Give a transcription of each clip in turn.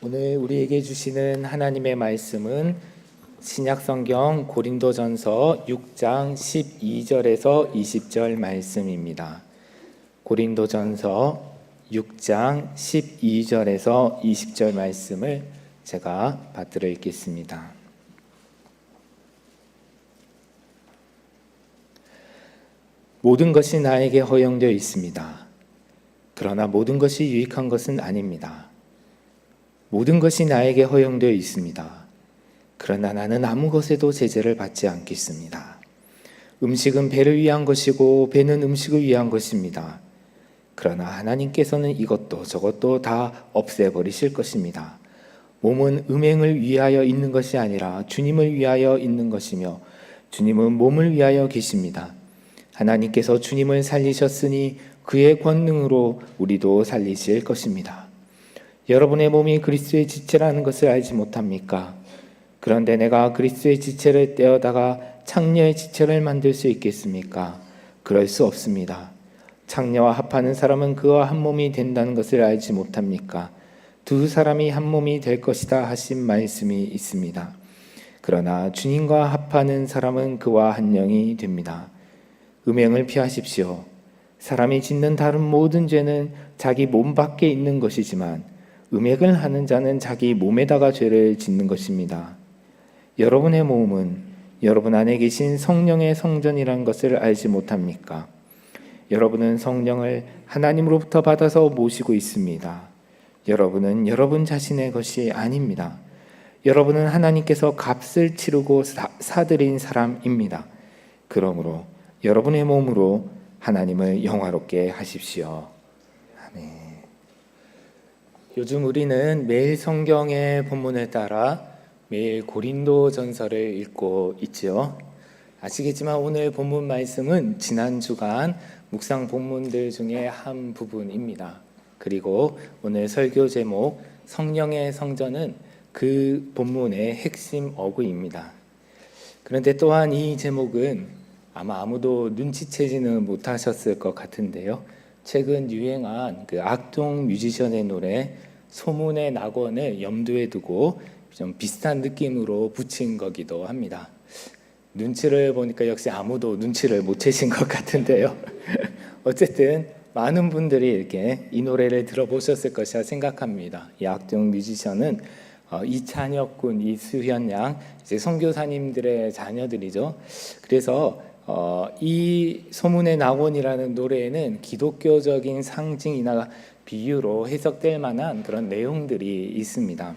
오늘 우리에게 주시는 하나님의 말씀은 신약성경 고린도전서 6장 12절에서 20절 말씀입니다. 고린도전서 6장 12절에서 20절 말씀을 제가 받들어 읽겠습니다. 모든 것이 나에게 허용되어 있습니다. 그러나 모든 것이 유익한 것은 아닙니다. 모든 것이 나에게 허용되어 있습니다. 그러나 나는 아무 것에도 제재를 받지 않겠습니다. 음식은 배를 위한 것이고 배는 음식을 위한 것입니다. 그러나 하나님께서는 이것도 저것도 다 없애버리실 것입니다. 몸은 음행을 위하여 있는 것이 아니라 주님을 위하여 있는 것이며 주님은 몸을 위하여 계십니다. 하나님께서 주님을 살리셨으니 그의 권능으로 우리도 살리실 것입니다. 여러분의 몸이 그리스도의 지체라는 것을 알지 못합니까? 그런데 내가 그리스도의 지체를 떼어다가 창녀의 지체를 만들 수 있겠습니까? 그럴 수 없습니다. 창녀와 합하는 사람은 그와 한 몸이 된다는 것을 알지 못합니까? 두 사람이 한 몸이 될 것이다 하신 말씀이 있습니다. 그러나 주님과 합하는 사람은 그와 한 영이 됩니다. 음행을 피하십시오. 사람이 짓는 다른 모든 죄는 자기 몸 밖에 있는 것이지만 음행을 하는 자는 자기 몸에다가 죄를 짓는 것입니다. 여러분의 몸은 여러분 안에 계신 성령의 성전이라는 것을 알지 못합니까? 여러분은 성령을 하나님으로부터 받아서 모시고 있습니다. 여러분은 여러분 자신의 것이 아닙니다. 여러분은 하나님께서 값을 치르고 사들인 사람입니다. 그러므로 여러분의 몸으로 하나님을 영화롭게 하십시오. 아멘. 요즘 우리는 매일 성경의 본문을 따라 매일 고린도전서를 읽고 있지요. 아시겠지만 오늘 본문 말씀은 지난 주간 묵상 본문들 중에 한 부분입니다. 그리고 오늘 설교 제목 성령의 성전은 그 본문의 핵심 어구입니다. 그런데 또한 이 제목은 아마 아무도 눈치채지는 못하셨을 것 같은데요. 최근 유행한 그 악동 뮤지션의 노래 소문의 낙원을 염두에 두고 좀 비슷한 느낌으로 붙인 거기도 합니다. 눈치를 보니까 역시 아무도 눈치를 못 채신 것 같은데요. 어쨌든 많은 분들이 이렇게 이 노래를 들어보셨을 것이라 생각합니다. 이 악동 뮤지션은 이찬혁 군, 이수현 양 이제 선교사님들의 자녀들이죠. 그래서 이 소문의 낙원이라는 노래에는 기독교적인 상징이나 비유로 해석될 만한 그런 내용들이 있습니다.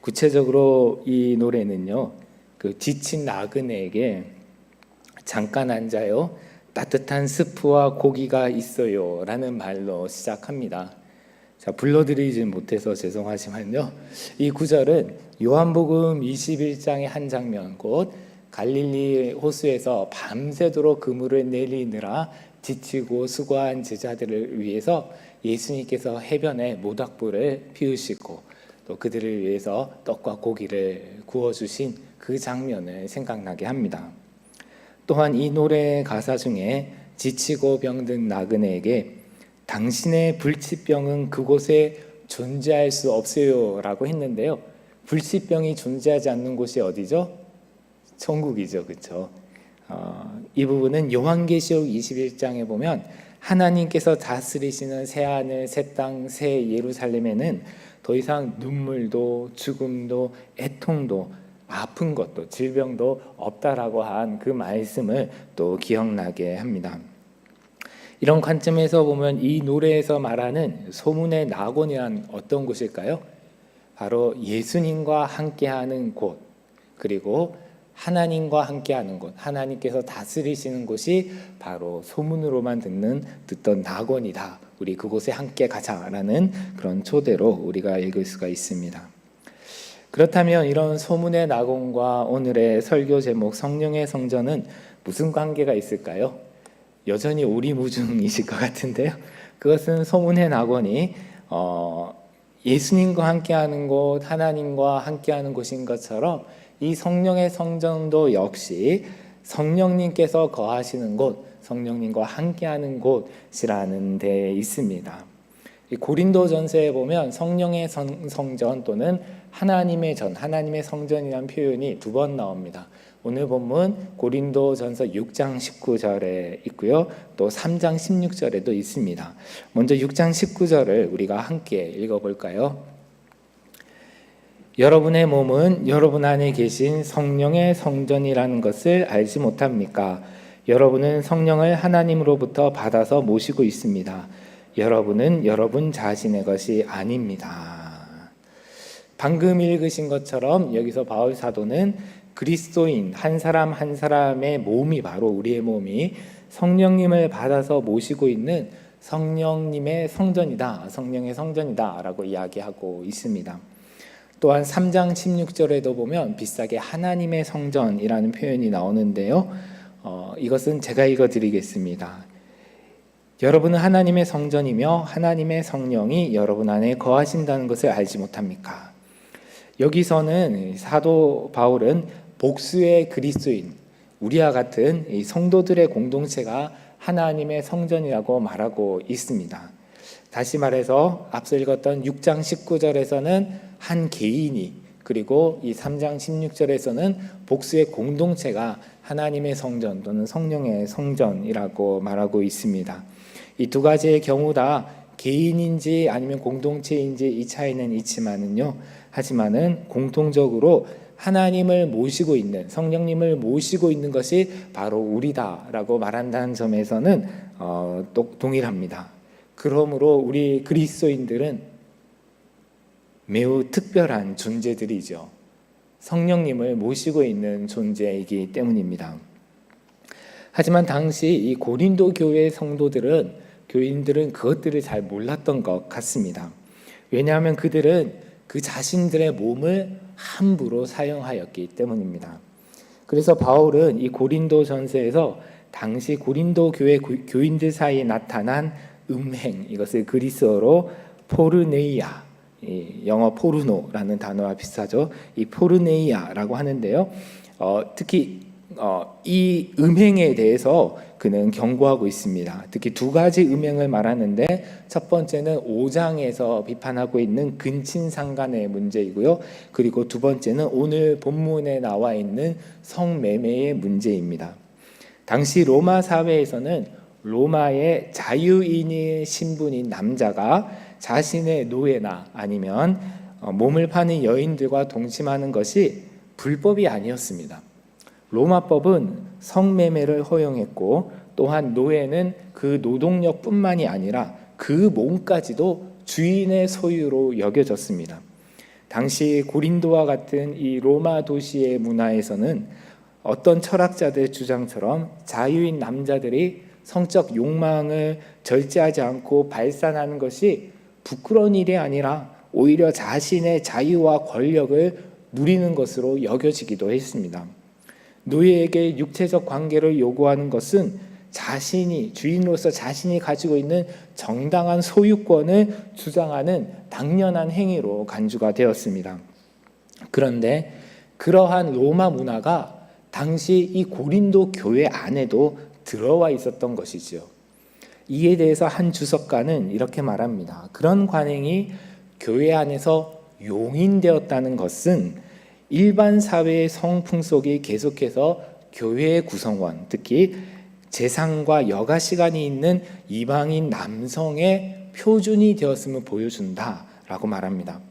구체적으로 이 노래는요, 그 지친 나그네에게 잠깐 앉아요, 따뜻한 스프와 고기가 있어요 라는 말로 시작합니다. 자, 불러드리지 못해서 죄송하지만요, 이 구절은 요한복음 21장의 한 장면, 곧 갈릴리 호수에서 밤새도록 그물을 내리느라 지치고 수고한 제자들을 위해서 예수님께서 해변에 모닥불을 피우시고 또 그들을 위해서 떡과 고기를 구워주신 그 장면을 생각나게 합니다. 또한 이 노래 가사 중에 지치고 병든 나그네에게 당신의 불치병은 그곳에 존재할 수 없어요 라고 했는데요, 불치병이 존재하지 않는 곳이 어디죠? 천국이죠. 그렇죠? 이 부분은 요한계시록 21장에 보면 하나님께서 다스리시는 새하늘, 새 땅, 새 예루살렘에는 더 이상 눈물도 죽음도 애통도 아픈 것도 질병도 없다라고 한 그 말씀을 또 기억나게 합니다. 이런 관점에서 보면 이 노래에서 말하는 소문의 낙원이란 어떤 곳일까요? 바로 예수님과 함께하는 곳, 그리고 하나님과 함께하는 곳, 하나님께서 다스리시는 곳이 바로 소문으로만 듣던 낙원이다. 우리 그곳에 함께 가자라는 그런 초대로 우리가 읽을 수가 있습니다. 그렇다면 이런 소문의 낙원과 오늘의 설교 제목 성령의 성전은 무슨 관계가 있을까요? 여전히 오리무중이실 것 같은데요. 그것은 소문의 낙원이 예수님과 함께하는 곳, 하나님과 함께하는 곳인 것처럼 이 성령의 성전도 역시 성령님께서 거하시는 곳, 성령님과 함께하는 곳이라는 데 있습니다. 이 고린도전서에 보면 성령의 성전 또는 하나님의 전, 하나님의 성전이라는 표현이 2번 나옵니다. 오늘 본문 고린도전서 6장 19절에 있고요. 또 3장 16절에도 있습니다. 먼저 6장 19절을 우리가 함께 읽어볼까요? 여러분의 몸은 여러분 안에 계신 성령의 성전이라는 것을 알지 못합니까? 여러분은 성령을 하나님으로부터 받아서 모시고 있습니다. 여러분은 여러분 자신의 것이 아닙니다. 방금 읽으신 것처럼 여기서 바울 사도는 그리스도인 한 사람 한 사람의 몸이 바로 우리의 몸이 성령님을 받아서 모시고 있는 성령님의 성전이다, 성령의 성전이다 라고 이야기하고 있습니다. 또한 3장 16절에도 보면 비슷하게 하나님의 성전이라는 표현이 나오는데요. 이것은 제가 읽어드리겠습니다. 여러분은 하나님의 성전이며 하나님의 성령이 여러분 안에 거하신다는 것을 알지 못합니까? 여기서는 사도 바울은 복수의 그리스도인, 우리와 같은 이 성도들의 공동체가 하나님의 성전이라고 말하고 있습니다. 다시 말해서 앞서 읽었던 6장 19절에서는 한 개인이, 그리고 이 3장 16절에서는 복수의 공동체가 하나님의 성전 또는 성령의 성전이라고 말하고 있습니다. 이 2가지의 경우 다 개인인지 아니면 공동체인지 이 차이는 있지만은요. 하지만은 공통적으로 하나님을 모시고 있는, 성령님을 모시고 있는 것이 바로 우리다라고 말한다는 점에서는 또 동일합니다. 그러므로 우리 그리스도인들은 매우 특별한 존재들이죠. 성령님을 모시고 있는 존재이기 때문입니다. 하지만 당시 이 고린도 교회의 교인들은 그것들을 잘 몰랐던 것 같습니다. 왜냐하면 그들은 그 자신들의 몸을 함부로 사용하였기 때문입니다. 그래서 바울은 이 고린도 전서에서 당시 고린도 교회 교인들 사이에 나타난 음행, 이것을 그리스어로 포르네이아, 영어 포르노라는 단어와 비슷하죠. 이 포르네이아라고 하는데요. 특히 이 음행에 대해서 그는 경고하고 있습니다. 특히 2가지 음행을 말하는데 첫 번째는 5장에서 비판하고 있는 근친상간의 문제이고요. 그리고 2번째는 오늘 본문에 나와 있는 성매매의 문제입니다. 당시 로마 사회에서는 로마의 자유인의 신분인 남자가 자신의 노예나 아니면 몸을 파는 여인들과 동침하는 것이 불법이 아니었습니다. 로마법은 성매매를 허용했고 또한 노예는 그 노동력뿐만이 아니라 그 몸까지도 주인의 소유로 여겨졌습니다. 당시 고린도와 같은 이 로마 도시의 문화에서는 어떤 철학자들의 주장처럼 자유인 남자들이 성적 욕망을 절제하지 않고 발산하는 것이 부끄러운 일이 아니라 오히려 자신의 자유와 권력을 누리는 것으로 여겨지기도 했습니다. 노예에게 육체적 관계를 요구하는 것은 주인으로서 자신이 가지고 있는 정당한 소유권을 주장하는 당연한 행위로 간주가 되었습니다. 그런데 그러한 로마 문화가 당시 이 고린도 교회 안에도 들어와 있었던 것이지요. 이에 대해서 한 주석가는 이렇게 말합니다. 그런 관행이 교회 안에서 용인되었다는 것은 일반 사회의 성풍속이 계속해서 교회의 구성원, 특히 재상과 여가 시간이 있는 이방인 남성의 표준이 되었음을 보여준다라고 말합니다.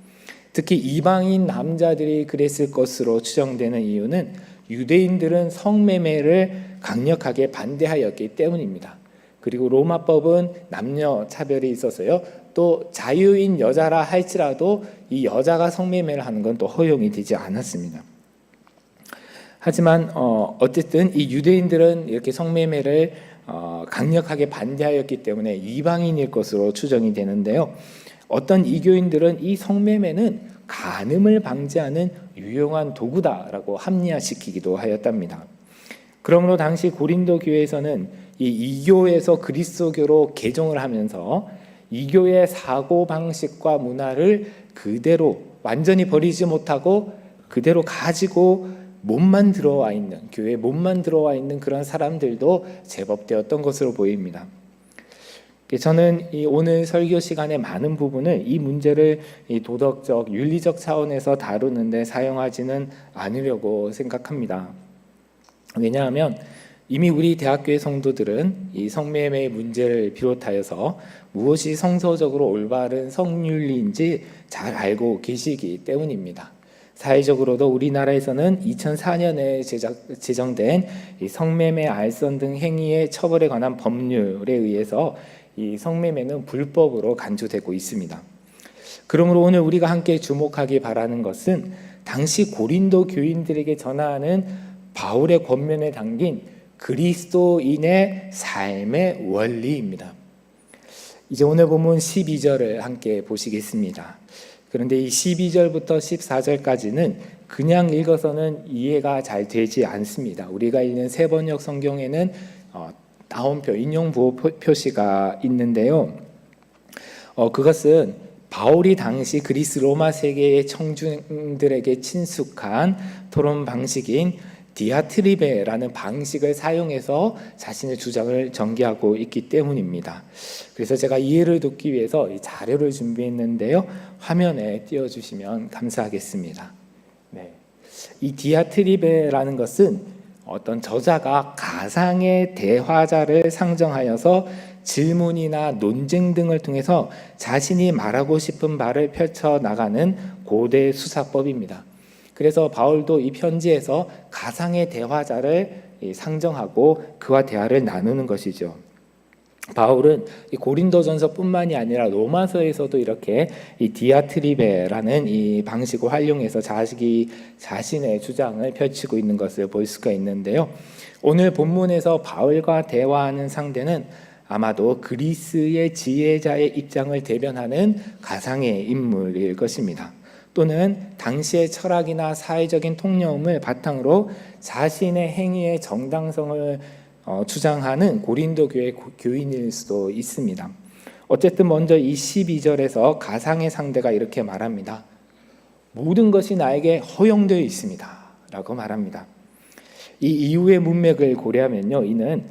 특히 이방인 남자들이 그랬을 것으로 추정되는 이유는 유대인들은 성매매를 강력하게 반대하였기 때문입니다. 그리고 로마법은 남녀 차별이 있어서요. 또 자유인 여자라 할지라도 이 여자가 성매매를 하는 건 또 허용이 되지 않았습니다. 하지만 어쨌든 이 유대인들은 이렇게 성매매를 강력하게 반대하였기 때문에 이방인일 것으로 추정이 되는데요. 어떤 이교인들은 이 성매매는 간음을 방지하는 유용한 도구다라고 합리화시키기도 하였답니다. 그러므로 당시 고린도 교회에서는 이 이교에서 그리스도교로 개종을 하면서 이교의 사고방식과 문화를 그대로 완전히 버리지 못하고 그대로 가지고 몸만 들어와 있는, 교회에 몸만 들어와 있는 그런 사람들도 제법 되었던 것으로 보입니다. 저는 이 오늘 설교 시간의 많은 부분을 이 문제를 이 도덕적, 윤리적 차원에서 다루는데 사용하지는 않으려고 생각합니다. 왜냐하면 이미 우리 대학교의 성도들은 이 성매매의 문제를 비롯하여서 무엇이 성서적으로 올바른 성윤리인지 잘 알고 계시기 때문입니다. 사회적으로도 우리나라에서는 2004년에 제정된 이 성매매, 알선 등 행위의 처벌에 관한 법률에 의해서 이 성매매는 불법으로 간주되고 있습니다. 그러므로 오늘 우리가 함께 주목하기 바라는 것은 당시 고린도 교인들에게 전하는 바울의 권면에 담긴 그리스도인의 삶의 원리입니다. 이제 오늘 본문 12절을 함께 보시겠습니다. 그런데 이 12절부터 14절까지는 그냥 읽어서는 이해가 잘 되지 않습니다. 우리가 읽는 세번역 성경에는 따옴표, 인용 부호 표시가 있는데요. 그것은 바울이 당시 그리스 로마 세계의 청중들에게 친숙한 토론 방식인 디아트리베라는 방식을 사용해서 자신의 주장을 전개하고 있기 때문입니다. 그래서 제가 이해를 돕기 위해서 이 자료를 준비했는데요. 화면에 띄워주시면 감사하겠습니다. 네. 이 디아트리베라는 것은 어떤 저자가 가상의 대화자를 상정하여서 질문이나 논쟁 등을 통해서 자신이 말하고 싶은 바를 펼쳐나가는 고대 수사법입니다. 그래서 바울도 이 편지에서 가상의 대화자를 상정하고 그와 대화를 나누는 것이죠. 바울은 이 고린도전서뿐만이 아니라 로마서에서도 이렇게 이 디아트리베라는 이 방식을 활용해서 자신의 주장을 펼치고 있는 것을 볼 수가 있는데요. 오늘 본문에서 바울과 대화하는 상대는 아마도 그리스의 지혜자의 입장을 대변하는 가상의 인물일 것입니다. 또는 당시의 철학이나 사회적인 통념을 바탕으로 자신의 행위의 정당성을 주장하는 고린도 교회 교인일 수도 있습니다. 어쨌든 먼저 이 12절에서 가상의 상대가 이렇게 말합니다. 모든 것이 나에게 허용되어 있습니다 라고 말합니다. 이 이후의 문맥을 고려하면요, 이는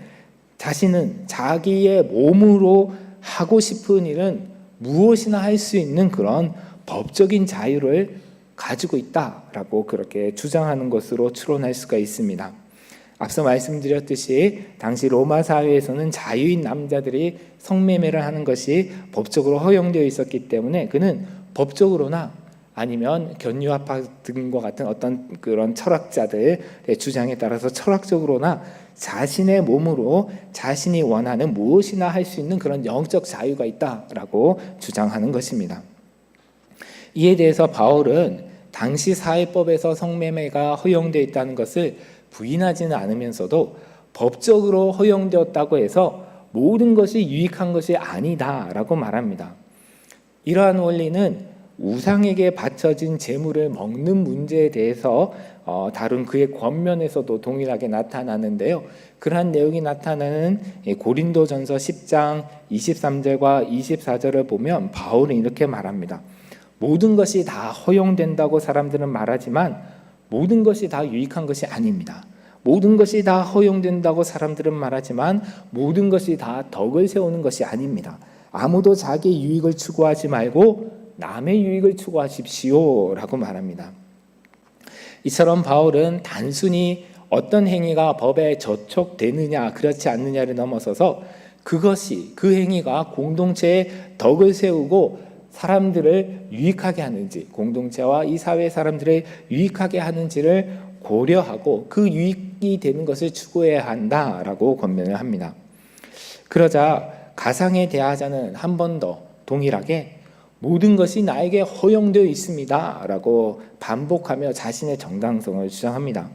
자신은 자기의 몸으로 하고 싶은 일은 무엇이나 할 수 있는 그런 법적인 자유를 가지고 있다라고 그렇게 주장하는 것으로 추론할 수가 있습니다. 앞서 말씀드렸듯이 당시 로마 사회에서는 자유인 남자들이 성매매를 하는 것이 법적으로 허용되어 있었기 때문에 그는 법적으로나 아니면 견유아파 등과 같은 어떤 그런 철학자들의 주장에 따라서 철학적으로나 자신의 몸으로 자신이 원하는 무엇이나 할 수 있는 그런 영적 자유가 있다라고 주장하는 것입니다. 이에 대해서 바울은 당시 사회법에서 성매매가 허용되어 있다는 것을 부인하지는 않으면서도 법적으로 허용되었다고 해서 모든 것이 유익한 것이 아니다라고 말합니다. 이러한 원리는 우상에게 바쳐진 제물을 먹는 문제에 대해서 다룬 그의 권면에서도 동일하게 나타나는데요. 그러한 내용이 나타나는 고린도전서 10장 23절과 24절을 보면 바울은 이렇게 말합니다. 모든 것이 다 허용된다고 사람들은 말하지만 모든 것이 다 유익한 것이 아닙니다. 모든 것이 다 허용된다고 사람들은 말하지만 모든 것이 다 덕을 세우는 것이 아닙니다. 아무도 자기 유익을 추구하지 말고 남의 유익을 추구하십시오 라고 말합니다. 이처럼 바울은 단순히 어떤 행위가 법에 저촉되느냐 그렇지 않느냐를 넘어서서 그 행위가 공동체의 덕을 세우고 사람들을 유익하게 하는지, 공동체와 이 사회 사람들을 유익하게 하는지를 고려하고 그 유익이 되는 것을 추구해야 한다라고 권면을 합니다. 그러자 가상의 대화자는 한 번 더 동일하게 모든 것이 나에게 허용되어 있습니다 라고 반복하며 자신의 정당성을 주장합니다.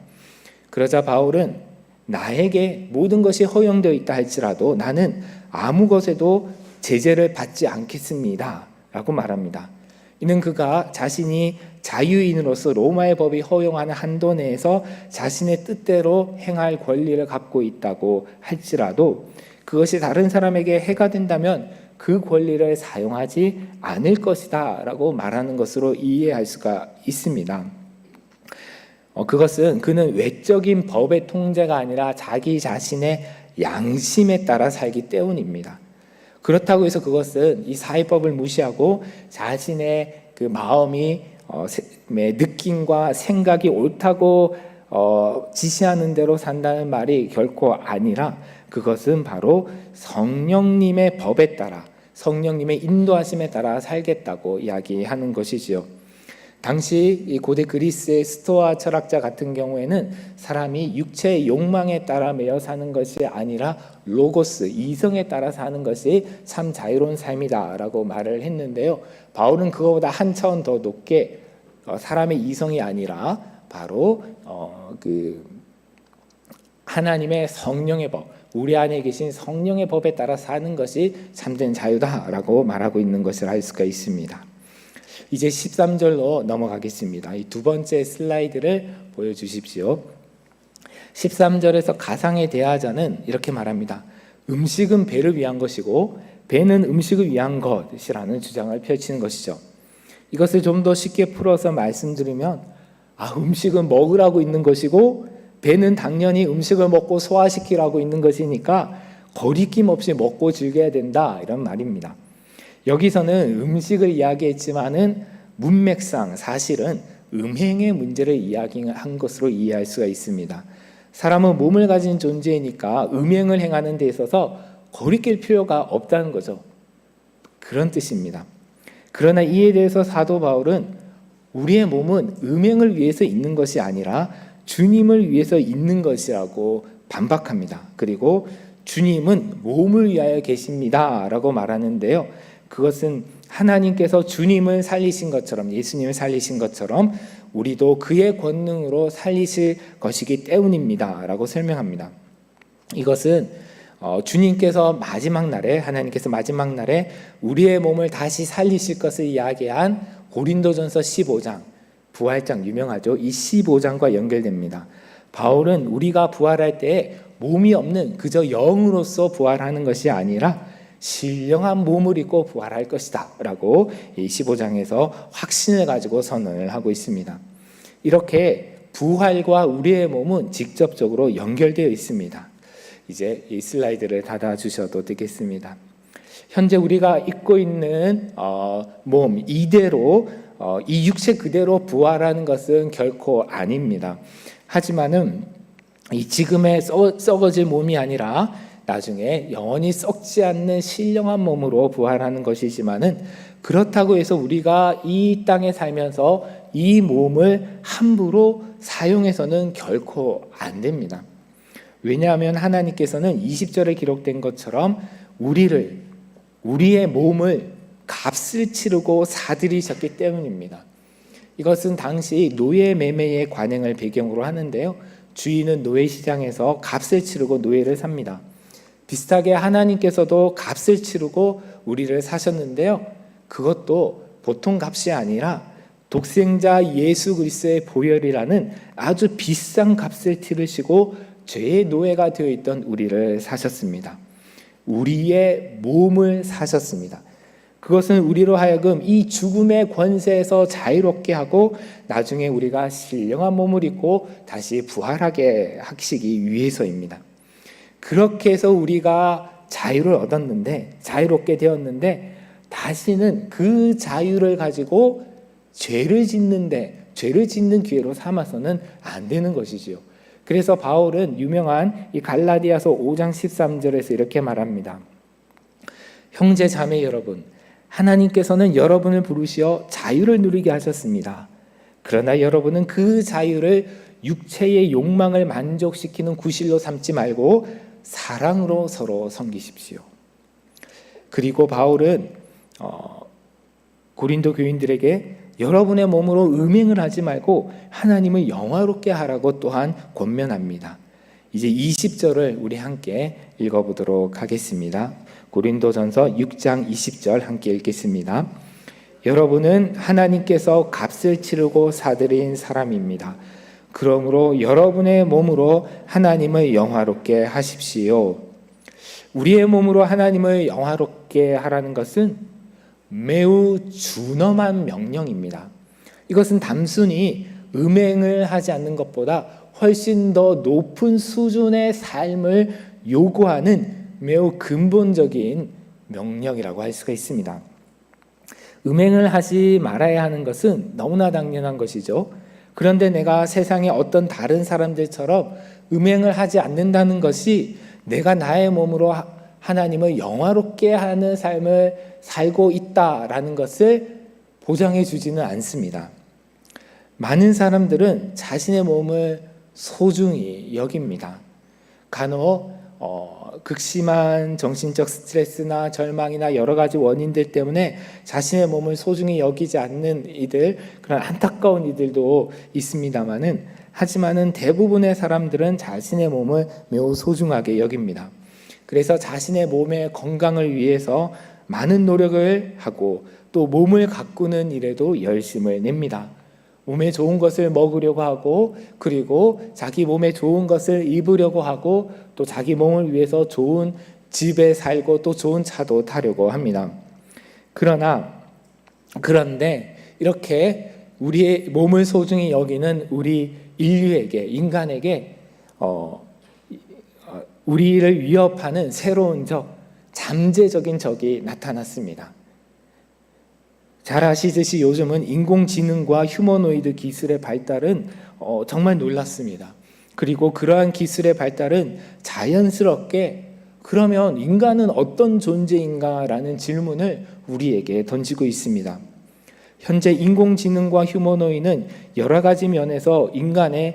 그러자 바울은 나에게 모든 것이 허용되어 있다 할지라도 나는 아무 것에도 제재를 받지 않겠습니다 라고 말합니다. 이는 그가 자신이 자유인으로서 로마의 법이 허용하는 한도 내에서 자신의 뜻대로 행할 권리를 갖고 있다고 할지라도 그것이 다른 사람에게 해가 된다면 그 권리를 사용하지 않을 것이다 라고 말하는 것으로 이해할 수가 있습니다. 그것은 그는 외적인 법의 통제가 아니라 자기 자신의 양심에 따라 살기 때문입니다. 그렇다고 해서 그것은 이 사회법을 무시하고 자신의 그 마음이 느낌과 생각이 옳다고 지시하는 대로 산다는 말이 결코 아니라, 그것은 바로 성령님의 법에 따라, 성령님의 인도하심에 따라 살겠다고 이야기하는 것이지요. 당시 이 고대 그리스의 스토아 철학자 같은 경우에는 사람이 육체의 욕망에 따라 매여 사는 것이 아니라 로고스, 이성에 따라 사는 것이 참 자유로운 삶이다라고 말을 했는데요. 바울은 그거보다 한 차원 더 높게 사람의 이성이 아니라 바로 그 하나님의 성령의 법, 우리 안에 계신 성령의 법에 따라 사는 것이 참된 자유다라고 말하고 있는 것을 알 수가 있습니다. 이제 13절로 넘어가겠습니다. 이 두 번째 슬라이드를 보여주십시오. 13절에서 가상에 대하자는 이렇게 말합니다. 음식은 배를 위한 것이고 배는 음식을 위한 것이라는 주장을 펼치는 것이죠. 이것을 좀 더 쉽게 풀어서 말씀드리면, 음식은 먹으라고 있는 것이고 배는 당연히 음식을 먹고 소화시키라고 있는 것이니까 거리낌 없이 먹고 즐겨야 된다, 이런 말입니다. 여기서는 음식을 이야기했지만은 문맥상 사실은 음행의 문제를 이야기한 것으로 이해할 수가 있습니다. 사람은 몸을 가진 존재이니까 음행을 행하는 데 있어서 거리낄 필요가 없다는 거죠. 그런 뜻입니다. 그러나 이에 대해서 사도 바울은 우리의 몸은 음행을 위해서 있는 것이 아니라 주님을 위해서 있는 것이라고 반박합니다. 그리고 주님은 몸을 위하여 계십니다 라고 말하는데요. 그것은 하나님께서 주님을 살리신 것처럼, 예수님을 살리신 것처럼 우리도 그의 권능으로 살리실 것이기 때문입니다 라고 설명합니다. 이것은 주님께서 마지막 날에, 하나님께서 마지막 날에 우리의 몸을 다시 살리실 것을 이야기한 고린도전서 15장, 부활장 유명하죠. 이 15장과 연결됩니다. 바울은 우리가 부활할 때 몸이 없는 그저 영으로서 부활하는 것이 아니라 신령한 몸을 입고 부활할 것이다 라고 이 15장에서 확신을 가지고 선언을 하고 있습니다. 이렇게 부활과 우리의 몸은 직접적으로 연결되어 있습니다. 이제 이 슬라이드를 닫아 주셔도 되겠습니다. 현재 우리가 입고 있는 몸 이대로, 이 육체 그대로 부활하는 것은 결코 아닙니다. 하지만은 이 지금의 썩어질 몸이 아니라 나중에 영원히 썩지 않는 신령한 몸으로 부활하는 것이지만은, 그렇다고 해서 우리가 이 땅에 살면서 이 몸을 함부로 사용해서는 결코 안 됩니다. 왜냐하면 하나님께서는 20절에 기록된 것처럼 우리의 몸을 값을 치르고 사들이셨기 때문입니다. 이것은 당시 노예 매매의 관행을 배경으로 하는데요. 주인은 노예 시장에서 값을 치르고 노예를 삽니다. 비슷하게 하나님께서도 값을 치르고 우리를 사셨는데요. 그것도 보통 값이 아니라 독생자 예수 그리스도의 보혈이라는 아주 비싼 값을 치르시고 죄의 노예가 되어 있던 우리를 사셨습니다. 우리의 몸을 사셨습니다. 그것은 우리로 하여금 이 죽음의 권세에서 자유롭게 하고 나중에 우리가 신령한 몸을 입고 다시 부활하게 하시기 위해서입니다. 그렇게 해서 우리가 자유를 얻었는데, 자유롭게 되었는데, 다시는 그 자유를 가지고 죄를 짓는 기회로 삼아서는 안 되는 것이지요. 그래서 바울은 유명한 이 갈라디아서 5장 13절에서 이렇게 말합니다. 형제 자매 여러분, 하나님께서는 여러분을 부르시어 자유를 누리게 하셨습니다. 그러나 여러분은 그 자유를 육체의 욕망을 만족시키는 구실로 삼지 말고 사랑으로 서로 섬기십시오. 그리고 바울은 고린도 교인들에게 여러분의 몸으로 음행을 하지 말고 하나님을 영화롭게 하라고 또한 권면합니다. 이제 20절을 우리 함께 읽어보도록 하겠습니다. 고린도전서 6장 20절 함께 읽겠습니다. 여러분은 하나님께서 값을 치르고 사들인 사람입니다. 그러므로 여러분의 몸으로 하나님을 영화롭게 하십시오. 우리의 몸으로 하나님을 영화롭게 하라는 것은 매우 준엄한 명령입니다. 이것은 단순히 음행을 하지 않는 것보다 훨씬 더 높은 수준의 삶을 요구하는 매우 근본적인 명령이라고 할 수가 있습니다. 음행을 하지 말아야 하는 것은 너무나 당연한 것이죠. 그런데 내가 세상의 어떤 다른 사람들처럼 음행을 하지 않는다는 것이 내가 나의 몸으로 하나님을 영화롭게 하는 삶을 살고 있다라는 것을 보장해 주지는 않습니다. 많은 사람들은 자신의 몸을 소중히 여깁니다. 간혹 극심한 정신적 스트레스나 절망이나 여러 가지 원인들 때문에 자신의 몸을 소중히 여기지 않는 이들, 그런 안타까운 이들도 있습니다만은, 하지만은 대부분의 사람들은 자신의 몸을 매우 소중하게 여깁니다. 그래서 자신의 몸의 건강을 위해서 많은 노력을 하고 또 몸을 가꾸는 일에도 열심을 냅니다. 몸에 좋은 것을 먹으려고 하고, 그리고 자기 몸에 좋은 것을 입으려고 하고, 또 자기 몸을 위해서 좋은 집에 살고 또 좋은 차도 타려고 합니다. 그런데 이렇게 우리의 몸을 소중히 여기는 우리 인간에게 우리를 위협하는 새로운 잠재적인 적이 나타났습니다. 잘 아시듯이 요즘은 인공지능과 휴머노이드 기술의 발달은 정말 놀랐습니다. 그리고 그러한 기술의 발달은 자연스럽게 그러면 인간은 어떤 존재인가라는 질문을 우리에게 던지고 있습니다. 현재 인공지능과 휴머노이드는 여러 가지 면에서 인간의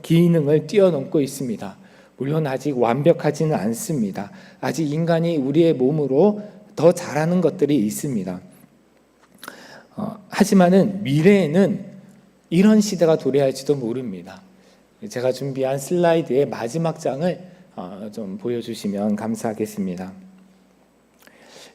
기능을 뛰어넘고 있습니다. 물론 아직 완벽하지는 않습니다. 아직 인간이 우리의 몸으로 더 잘하는 것들이 있습니다. 하지만은 미래에는 이런 시대가 도래할지도 모릅니다. 제가 준비한 슬라이드의 마지막 장을 좀 보여주시면 감사하겠습니다.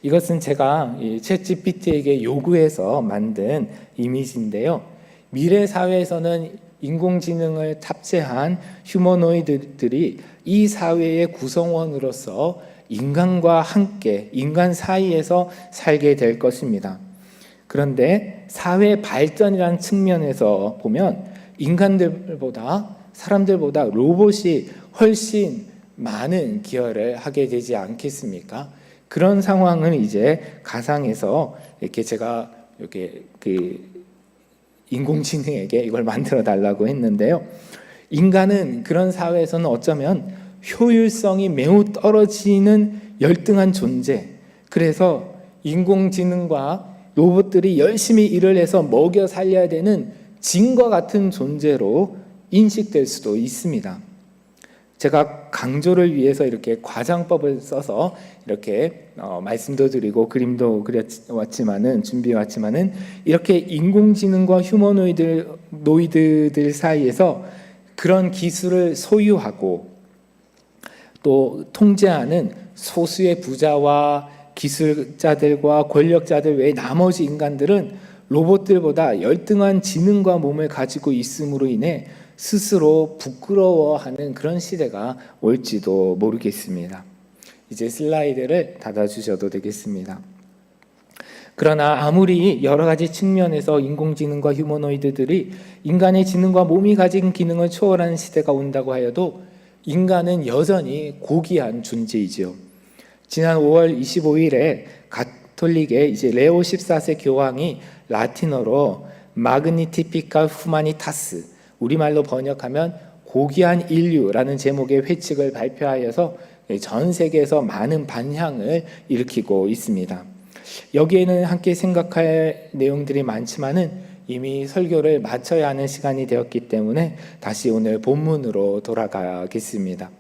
이것은 제가 챗GPT에게 요구해서 만든 이미지인데요. 미래 사회에서는 인공지능을 탑재한 휴머노이드들이 이 사회의 구성원으로서 인간과 함께 인간 사이에서 살게 될 것입니다. 그런데 사회 발전이라는 측면에서 보면 사람들보다 로봇이 훨씬 많은 기여를 하게 되지 않겠습니까? 그런 상황을 이제 가상에서 이렇게 제가 인공지능에게 이걸 만들어 달라고 했는데요. 인간은 그런 사회에서는 어쩌면 효율성이 매우 떨어지는 열등한 존재, 그래서 인공지능과 로봇들이 열심히 일을 해서 먹여 살려야 되는 진과 같은 존재로 인식될 수도 있습니다. 제가 강조를 위해서 이렇게 과장법을 써서 이렇게 말씀도 드리고 그림도 준비해 왔지만은 이렇게 인공지능과 휴머노이드들 사이에서 그런 기술을 소유하고 또 통제하는 소수의 부자와 기술자들과 권력자들 외에 나머지 인간들은 로봇들보다 열등한 지능과 몸을 가지고 있음으로 인해 스스로 부끄러워하는 그런 시대가 올지도 모르겠습니다. 이제 슬라이드를 닫아주셔도 되겠습니다. 그러나 아무리 여러 가지 측면에서 인공지능과 휴머노이드들이 인간의 지능과 몸이 가진 기능을 초월하는 시대가 온다고 하여도 인간은 여전히 고귀한 존재이지요. 지난 5월 25일에 가톨릭의 레오 14세 교황이 라틴어로 마그니티피카 후마니타스, 우리말로 번역하면 고귀한 인류라는 제목의 회칙을 발표하여서 전 세계에서 많은 반향을 일으키고 있습니다. 여기에는 함께 생각할 내용들이 많지만은 이미 설교를 마쳐야 하는 시간이 되었기 때문에 다시 오늘 본문으로 돌아가겠습니다.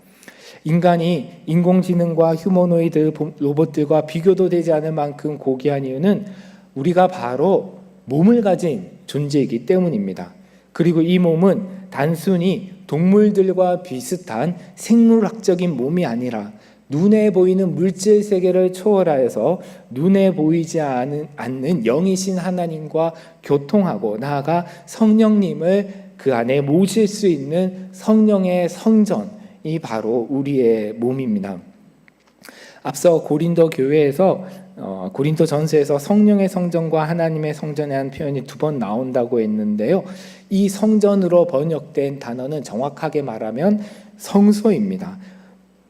인간이 인공지능과 휴머노이드 로봇들과 비교도 되지 않을 만큼 고귀한 이유는 우리가 바로 몸을 가진 존재이기 때문입니다. 그리고 이 몸은 단순히 동물들과 비슷한 생물학적인 몸이 아니라 눈에 보이는 물질 세계를 초월하여서 눈에 보이지 않는 영이신 하나님과 교통하고 나아가 성령님을 그 안에 모실 수 있는 성령의 성전이 바로 우리의 몸입니다. 앞서 고린도 교회에서 고린도 전서에서 성령의 성전과 하나님의 성전에 한 표현이 2번 나온다고 했는데요. 이 성전으로 번역된 단어는 정확하게 말하면 성소입니다.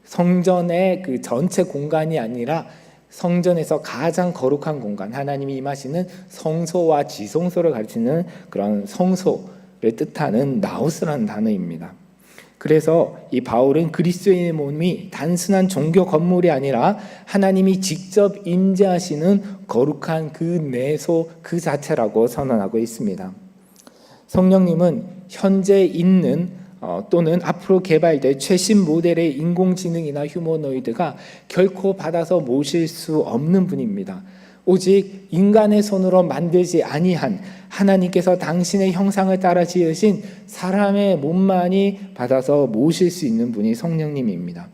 성전의 그 전체 공간이 아니라 성전에서 가장 거룩한 공간, 하나님이 임하시는 성소와 지성소를 가르치는 그런 성소를 뜻하는 나우스라는 단어입니다. 그래서 이 바울은 그리스도인의 몸이 단순한 종교 건물이 아니라 하나님이 직접 임재하시는 거룩한 그 내소 그 자체라고 선언하고 있습니다. 성령님은 현재 있는 또는 앞으로 개발될 최신 모델의 인공지능이나 휴머노이드가 결코 받아서 모실 수 없는 분입니다. 오직 인간의 손으로 만들지 아니한 하나님께서 당신의 형상을 따라 지으신 사람의 몸만이 받아서 모실 수 있는 분이 성령님입니다.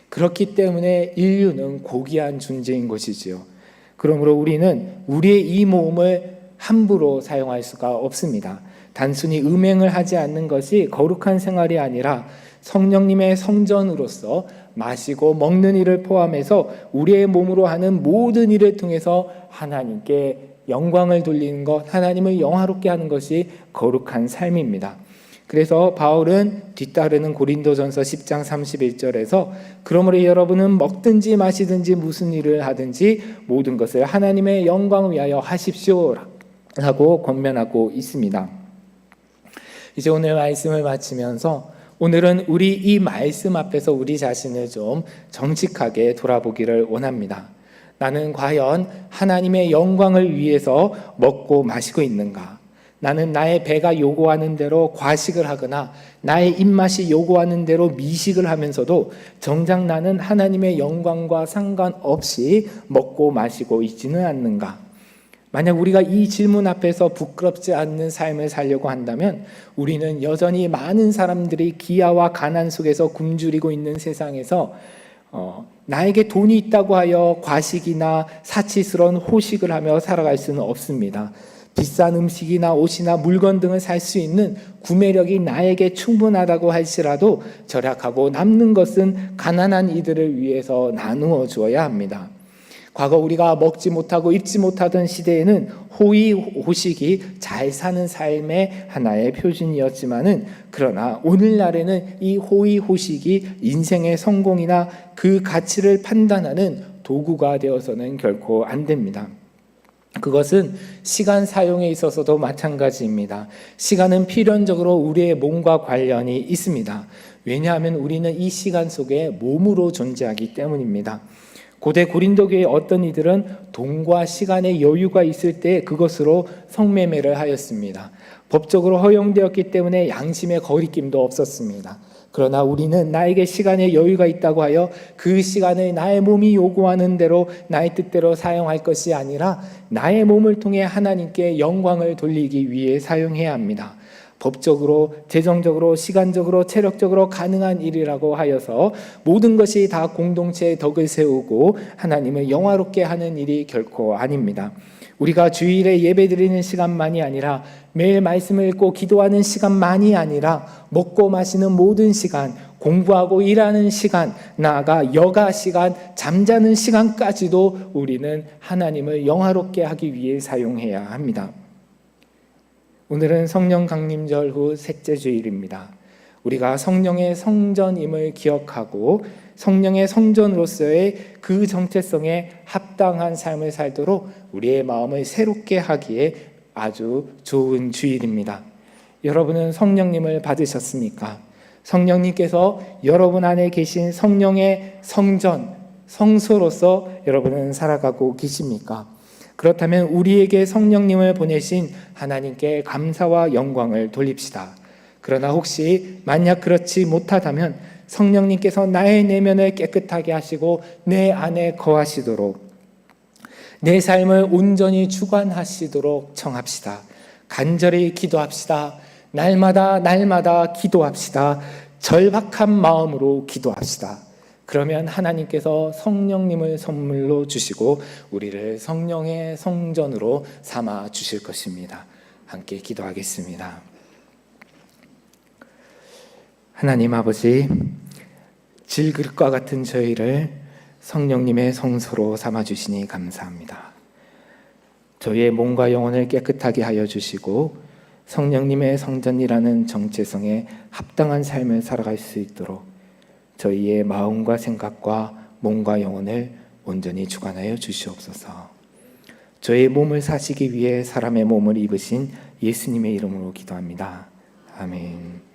그렇기 때문에 인류는 고귀한 존재인 것이지요. 그러므로 우리는 우리의 이 몸을 함부로 사용할 수가 없습니다. 단순히 음행을 하지 않는 것이 거룩한 생활이 아니라 성령님의 성전으로서 마시고 먹는 일을 포함해서 우리의 몸으로 하는 모든 일을 통해서 하나님께 영광을 돌리는 것, 하나님을 영화롭게 하는 것이 거룩한 삶입니다. 그래서 바울은 뒤따르는 고린도전서 10장 31절에서 그러므로 여러분은 먹든지 마시든지 무슨 일을 하든지 모든 것을 하나님의 영광을 위하여 하십시오 라고 권면하고 있습니다. 이제 오늘 말씀을 마치면서 오늘은 우리 이 말씀 앞에서 우리 자신을 좀 정직하게 돌아보기를 원합니다. 나는 과연 하나님의 영광을 위해서 먹고 마시고 있는가? 나는 나의 배가 요구하는 대로 과식을 하거나 나의 입맛이 요구하는 대로 미식을 하면서도 정작 나는 하나님의 영광과 상관없이 먹고 마시고 있지는 않는가? 만약 우리가 이 질문 앞에서 부끄럽지 않는 삶을 살려고 한다면 우리는 여전히 많은 사람들이 기아와 가난 속에서 굶주리고 있는 세상에서 나에게 돈이 있다고 하여 과식이나 사치스러운 호식을 하며 살아갈 수는 없습니다. 비싼 음식이나 옷이나 물건 등을 살 수 있는 구매력이 나에게 충분하다고 할지라도 절약하고 남는 것은 가난한 이들을 위해서 나누어 주어야 합니다. 과거 우리가 먹지 못하고 입지 못하던 시대에는 호의호식이 잘 사는 삶의 하나의 표준이었지만은 그러나 오늘날에는 이 호의호식이 인생의 성공이나 그 가치를 판단하는 도구가 되어서는 결코 안 됩니다. 그것은 시간 사용에 있어서도 마찬가지입니다. 시간은 필연적으로 우리의 몸과 관련이 있습니다. 왜냐하면 우리는 이 시간 속에 몸으로 존재하기 때문입니다. 고대 고린도교의 어떤 이들은 돈과 시간의 여유가 있을 때 그것으로 성매매를 하였습니다. 법적으로 허용되었기 때문에 양심의 거리낌도 없었습니다. 그러나 우리는 나에게 시간의 여유가 있다고 하여 그 시간을 나의 몸이 요구하는 대로 나의 뜻대로 사용할 것이 아니라 나의 몸을 통해 하나님께 영광을 돌리기 위해 사용해야 합니다. 법적으로, 재정적으로, 시간적으로, 체력적으로 가능한 일이라고 하여서 모든 것이 다 공동체의 덕을 세우고 하나님을 영화롭게 하는 일이 결코 아닙니다. 우리가 주일에 예배드리는 시간만이 아니라 매일 말씀을 읽고 기도하는 시간만이 아니라 먹고 마시는 모든 시간, 공부하고 일하는 시간, 나아가 여가 시간, 잠자는 시간까지도 우리는 하나님을 영화롭게 하기 위해 사용해야 합니다. 오늘은 성령 강림절 후 셋째 주일입니다. 우리가 성령의 성전임을 기억하고 성령의 성전으로서의 그 정체성에 합당한 삶을 살도록 우리의 마음을 새롭게 하기에 아주 좋은 주일입니다. 여러분은 성령님을 받으셨습니까? 성령님께서 여러분 안에 계신 성령의 성전, 성소로서 여러분은 살아가고 계십니까? 그렇다면 우리에게 성령님을 보내신 하나님께 감사와 영광을 돌립시다. 그러나 혹시 만약 그렇지 못하다면 성령님께서 나의 내면을 깨끗하게 하시고 내 안에 거하시도록 내 삶을 온전히 주관하시도록 청합시다. 간절히 기도합시다. 날마다 기도합시다. 절박한 마음으로 기도합시다. 그러면 하나님께서 성령님을 선물로 주시고 우리를 성령의 성전으로 삼아 주실 것입니다. 함께 기도하겠습니다. 하나님 아버지, 질그릇과 같은 저희를 성령님의 성소로 삼아 주시니 감사합니다. 저희의 몸과 영혼을 깨끗하게 하여 주시고 성령님의 성전이라는 정체성에 합당한 삶을 살아갈 수 있도록 저희의 마음과 생각과 몸과 영혼을 온전히 주관하여 주시옵소서. 저의 몸을 사시기 위해 사람의 몸을 입으신 예수님의 이름으로 기도합니다. 아멘.